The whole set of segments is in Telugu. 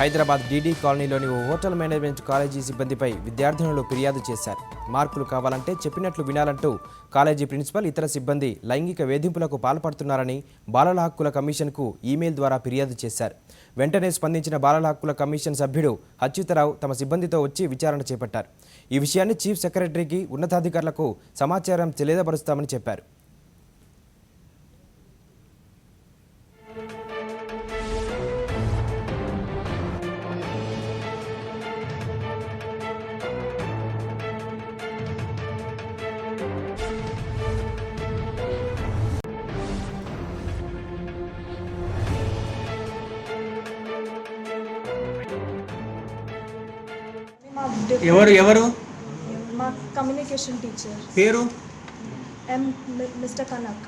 హైదరాబాద్ డీడీ కాలనీలోని ఓ హోటల్ మేనేజ్మెంట్ కాలేజీ సిబ్బందిపై విద్యార్థినులు ఫిర్యాదు చేశారు. మార్కులు కావాలంటే చెప్పినట్లు వినాలంటూ కాలేజీ ప్రిన్సిపల్ ఇతర సిబ్బంది లైంగిక వేధింపులకు పాల్పడుతున్నారని బాలల హక్కుల కమిషన్కు ఈమెయిల్ ద్వారా ఫిర్యాదు చేశారు. వెంటనే స్పందించిన బాలల హక్కుల కమిషన్ సభ్యుడు అచ్యుతరావు తమ సిబ్బందితో వచ్చి విచారణ చేపట్టారు. ఈ విషయాన్ని చీఫ్ సెక్రటరీకి ఉన్నతాధికారులకు సమాచారం తెలియపరుస్తామని చెప్పారు. ఎవరు మా కమ్యూనికేషన్ టీచర్ పేరు మిస్టర్ కనక్.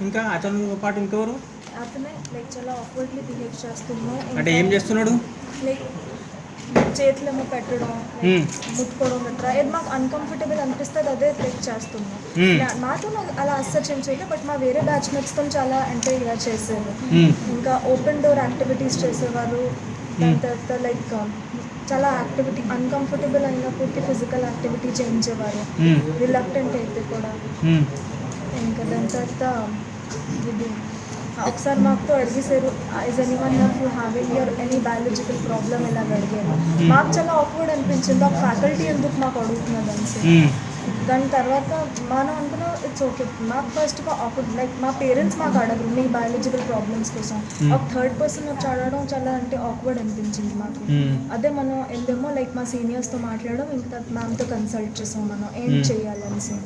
ఇంకా అతను పాటు ఇంకెవరు? అతనే లైక్ చాలా ఆక్వర్డ్లీ బిహేవ్ చేస్తున్నాడు. అంటే ఏం చేస్తున్నాడు? లైక్ చేతులేమో పెట్టడం, ముట్టుకోవడం గట్రా ఏది మాకు అన్కంఫర్టబుల్ అనిపిస్తుంది అదే లైక్ చేస్తున్నాం. నాతో అలా అసర్చం చేయలేదు, బట్ మా వేరే బ్యాచ్మేట్స్తో చాలా అంటే ఇలా చేసేది. ఇంకా ఓపెన్ డోర్ యాక్టివిటీస్ చేసేవారు. దాని తర్వాత లైక్ చాలా యాక్టివిటీ అన్కంఫర్టబుల్ అయినప్పటికీ ఫిజికల్ యాక్టివిటీ చేయించేవారు రిలక్టెంట్ అయితే కూడా. ఇంకా దాని తర్వాత ఇది ఒకసారి మాకు అడిగేసారు, is anyone having your any biological problem ఇలాగ అడిగారు. మాకు చాలా ఆక్వర్డ్ అనిపించింది, ఆ ఫ్యాకల్టీ ఎందుకు మాకు అడుగుతున్నది అనేసి. దాని తర్వాత మనం అనుకున్నాం ఇట్స్ ఓకే. మాకు ఫస్ట్గా ఆక్వర్డ్ లైక్ మా పేరెంట్స్ మాకు అడగరు మీ బయాలజికల్ ప్రాబ్లమ్స్ కోసం. ఒక థర్డ్ పర్సన్ వచ్చి అడగడం చాలా అంటే ఆక్వర్డ్ అనిపించింది మాకు. అదే మనం ఏందేమో లైక్ మా సీనియర్స్తో మాట్లాడడం, ఇంకా మ్యామ్తో కన్సల్ట్ చేసాం మనం ఏం చేయాలనేసి.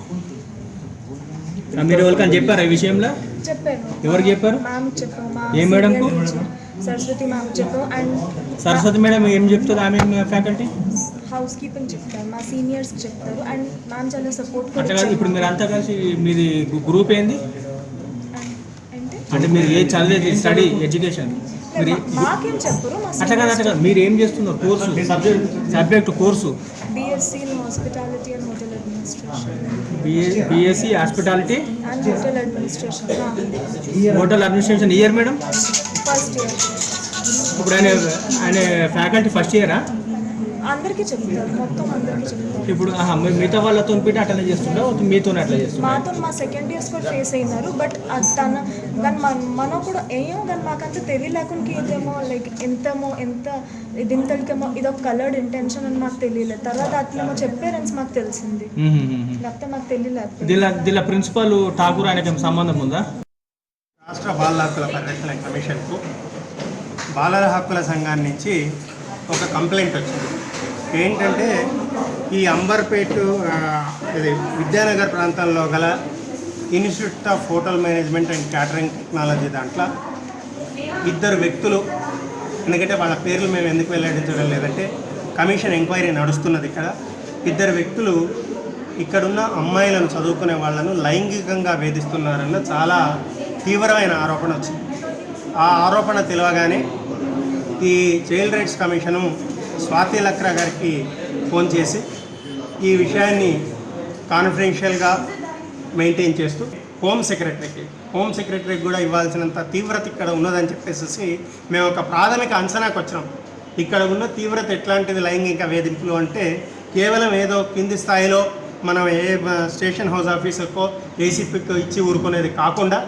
మీరు ఎవరికైనా చెప్పారా ఈ విషయంలో? చెప్పాను. ఎవరికి చెప్పారు? మ్యామ్ చెప్పాము, మా ఏ మేడం? సరస్వతి మ్యామ్ చెప్పాము. అండ్ సరస్వతి మేడం ఏం చెప్తుంది? ఆమె ఫ్యాకల్టీ హౌస్ కీపింగ్ చెప్తారు, మా సీనియర్స్కి చెప్తారు. అండ్ మ్యామ్ చాలా సపోర్ట్ అట్లా కాదు. ఇప్పుడు మీరు అంతా కలిసి మీది గ్రూప్ ఏంది అంటే మీరు ఏ చదివేది స్టడీ ఎడ్యుకేషన్ మాకేం చెప్పరు. అట్లా కాదు మీరు ఏం చేస్తున్నారు? Course subject course BSc in hospitality and hotel administration. BSc hospitality and hotel administration. Hotel administration year madam? First year. ఇప్పుడు ఆయన ఫ్యాకల్టీ ఫస్ట్ ఇయరా? అందరికీ చెప్తారు, మొత్తం అందరికీ చెప్తారు. ఇప్పుడు మిగతా వాళ్ళతో పెట్టి అట్లా చేస్తుందా? మీతో అట్లా చేస్తుందా? మాతో మా సెకండ్ ఇయర్స్ కూడా ఫేస్ అయినారు. బట్ దాన్ని మనం కూడా ఏమో కానీ మాకంత తెలియలేకుండా ఇదేమో లైక్ ఎంత ఇది ఇంతకేమో ఇది ఒక కలర్డ్ ఇంటెన్షన్ అని మాకు తెలియలేదు. తర్వాత అట్లేమో చెప్పారని మాకు తెలిసింది, లేకపోతే మాకు తెలియలేదు. దీనిలో ప్రిన్సిపల్ ఠాకూర్ ఆయనకి సంబంధం ఉందా? రాష్ట్ర బాలల హక్కుల పరిరక్షణ కమిషన్కు బాలల హక్కుల సంఘాన్ని నుంచి ఒక కంప్లైంట్ వచ్చింది. ఏంటంటే ఈ అంబర్పేట ఇది విద్యానగర్ ప్రాంతంలో గల institute of hotel management and catering technology దాంట్లో ఇద్దరు వ్యక్తులు, ఎందుకంటే వాళ్ళ పేర్లు మేము ఎందుకు వెల్లడించడం లేదంటే కమిషన్ ఎంక్వైరీ నడుస్తున్నది. ఇక్కడ ఇద్దరు వ్యక్తులు ఇక్కడున్న అమ్మాయిలను చదువుకునే వాళ్ళను లైంగికంగా వేధిస్తున్నారన్న చాలా తీవ్రమైన ఆరోపణ వచ్చింది. ఆ ఆరోపణ తెలియగానే ఈ child rights commission Swathi Lakra గారికి ఫోన్ చేసి ఈ విషయాన్ని కాన్ఫిడెన్షియల్గా మెయింటైన్ చేస్తూ హోమ్ సెక్రటరీకి కూడా ఇవ్వాల్సినంత తీవ్రత ఇక్కడ ఉన్నదని చెప్పేసి మేము ఒక ప్రాథమిక అంచనాకు వచ్చినాం. ఇక్కడ ఉన్న తీవ్రత ఎట్లాంటిది లైంగిక వేధింపులు అంటే కేవలం ఏదో కింది స్థాయిలో మనం ఏ స్టేషన్ హౌస్ ఆఫీసర్కో ఏసీపీకో ఇచ్చి ఊరుకునేది కాకుండా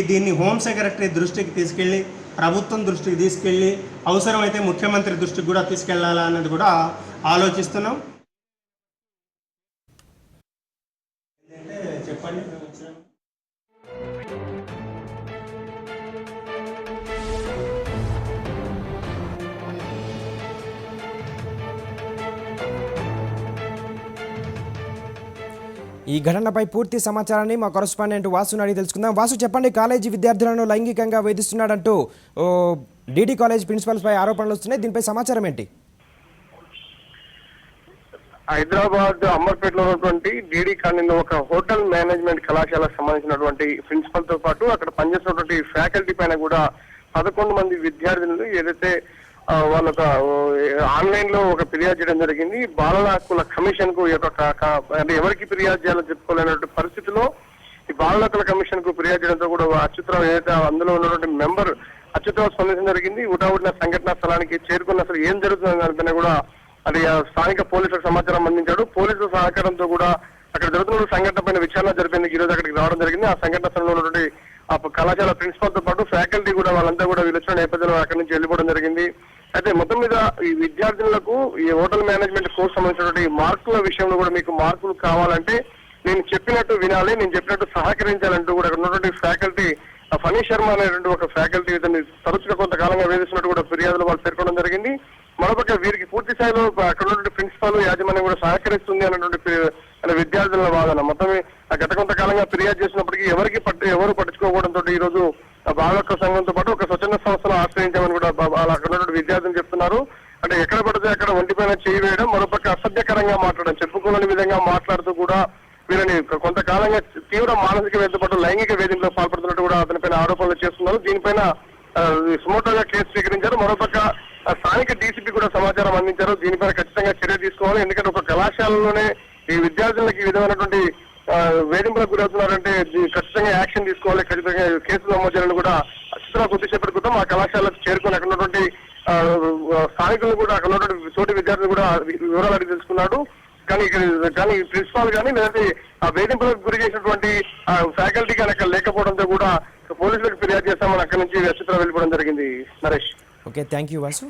దీన్ని హోమ్ సెక్రటరీ దృష్టికి తీసుకెళ్ళి, ప్రభుత్వం దృష్టికి తీసుకెళ్ళి, అవసరమైతే ముఖ్యమంత్రి దృష్టికి కూడా తీసుకెళ్లాలా అన్నది కూడా ఆలోచిస్తున్నాం. చెప్పండి. ఈ ఘటనపై పూర్తి సమాచారాన్ని మా కరెస్పాండెంట్ వాసుని అడిగి తెలుసుకుందాం. వాసు, చెప్పండి, కాలేజీ విద్యార్థులను లైంగికంగా వేధిస్తున్నాడంటూ డీడీ కాలేజ్ ప్రిన్సిపల్పై ఆరోపణలు వస్తున్నాయి. దీనిపై సమాచారం ఏంటి? హైదరాబాద్ అమర్పేటలో ఉన్నటువంటి డీడీ కాలనీలో ఒక హోటల్ మేనేజ్మెంట్ కళాశాలకు సంబంధించినటువంటి ప్రిన్సిపల్ తో పాటు అక్కడ పనిచేస్తున్నటువంటి ఫ్యాకల్టీ పైన కూడా 11 మంది విద్యార్థులు ఏదైతే వాళ్ళొక ఆన్లైన్ లో ఒక ఫిర్యాదు చేయడం జరిగింది. బాలల హక్కుల కమిషన్ కు అంటే ఎవరికి ఫిర్యాదు చేయాలని చెప్పుకోలేనటువంటి పరిస్థితిలో ఈ బాలల హక్కుల కమిషన్ కు ఫిర్యాదు చేయడంతో కూడా అచ్యుతరావు ఏదైతే అందులో ఉన్నటువంటి మెంబర్ అత్యుత్తమ స్పందించడం జరిగింది. ఉటావుడిన సంఘటనా స్థలానికి చేరుకున్న అసలు ఏం జరుగుతుందని దానిపైన కూడా అది స్థానిక పోలీసులకు సమాచారం అందించాడు. పోలీసుల సహకారంతో కూడా అక్కడ జరుగుతున్న సంఘటన పైన విచారణ జరిపేందుకు ఈ రోజు అక్కడికి రావడం జరిగింది. ఆ సంఘటన స్థలంలో ఉన్నటువంటి ఆ కళాశాల ప్రిన్సిపాల్ తో పాటు ఫ్యాకల్టీ కూడా వాళ్ళంతా కూడా వీళ్ళొచ్చిన నేపథ్యంలో అక్కడి నుంచి వెళ్ళిపోవడం జరిగింది. అయితే మొత్తం మీద ఈ విద్యార్థులకు ఈ హోటల్ మేనేజ్మెంట్ కోర్స్ సంబంధించినటువంటి మార్కుల విషయంలో కూడా మీకు మార్కులు కావాలంటే నేను చెప్పినట్టు వినాలి, నేను చెప్పినట్టు సహకరించాలంటూ కూడా అక్కడ ఉన్నటువంటి ఫ్యాకల్టీ ఫనీ శర్మ అనేటువంటి ఒక ఫ్యాకల్టీ ఇతన్ని తరచుగా కొంతకాలంగా వేధిస్తున్నట్టు కూడా ఫిర్యాదులు వాళ్ళు పేర్కొనడం జరిగింది. మరోపక్క వీరికి పూర్తి స్థాయిలో అక్కడ ఉన్నటువంటి ప్రిన్సిపాల్ యాజమాన్యం కూడా సహకరిస్తుంది అన్నటువంటి విద్యార్థుల వాదన. మొత్తం గత కొంతకాలంగా ఫిర్యాదు చేసినప్పటికీ ఎవరు పట్టించుకోకపోవడంతో ఈ రోజు బాలక సంఘంతో పాటు ఒక స్వచ్ఛంద సంస్థను ఆశ్రయించామని కూడా అక్కడ ఉన్నటువంటి విద్యార్థులు చెప్తున్నారు. అంటే ఎక్కడ పడితే అక్కడ ఒంటిపైన చేయి వేయడం, మరోపక్క అసభ్యకరంగా మాట్లాడడం, చెప్పుకోలేని విధంగా మాట్లాడుతూ కూడా వీళ్ళని కొంతకాలంగా తీవ్ర మానసిక వేధింపులతో పాటు లైంగిక వేధింపులకు పాల్పడుతున్నట్టు కూడా అతనిపైన ఆరోపణలు చేస్తున్నారు. దీనిపైన సుమోటోగా కేసు స్వీకరించారు. మరోపక్క స్థానిక డీసీపీ కూడా సమాచారం అందించారు. దీనిపైన ఖచ్చితంగా చర్య తీసుకోవాలి. ఎందుకంటే ఒక కళాశాలలోనే ఈ విద్యార్థులకు ఈ విధమైనటువంటి వేధింపులకు గురవుతున్నారంటే ఖచ్చితంగా యాక్షన్ తీసుకోవాలి, ఖచ్చితంగా కేసులు నమోదు చేయాలని కూడా అక్షర కొద్దిసేపటి క్రితం ఆ కళాశాలకు చేరుకొని అక్కడ ఉన్నటువంటి స్థానికులు కూడా అక్కడ ఉన్నటువంటి తోటి విద్యార్థులు కూడా వివరాలు అడిగి తెలుసుకున్నాడు. కానీ ప్రిన్సిపాల్ కానీ లేదంటే ఆ వేధింపులకు గురి చేసినటువంటి ఫ్యాకల్టీ కానీ అక్కడ లేకపోవడంతో కూడా పోలీసులకు ఫిర్యాదు చేస్తామని అక్కడి నుంచి అక్షర వెళ్ళిపోవడం జరిగింది. Naresh. Okay, thank you Vasu.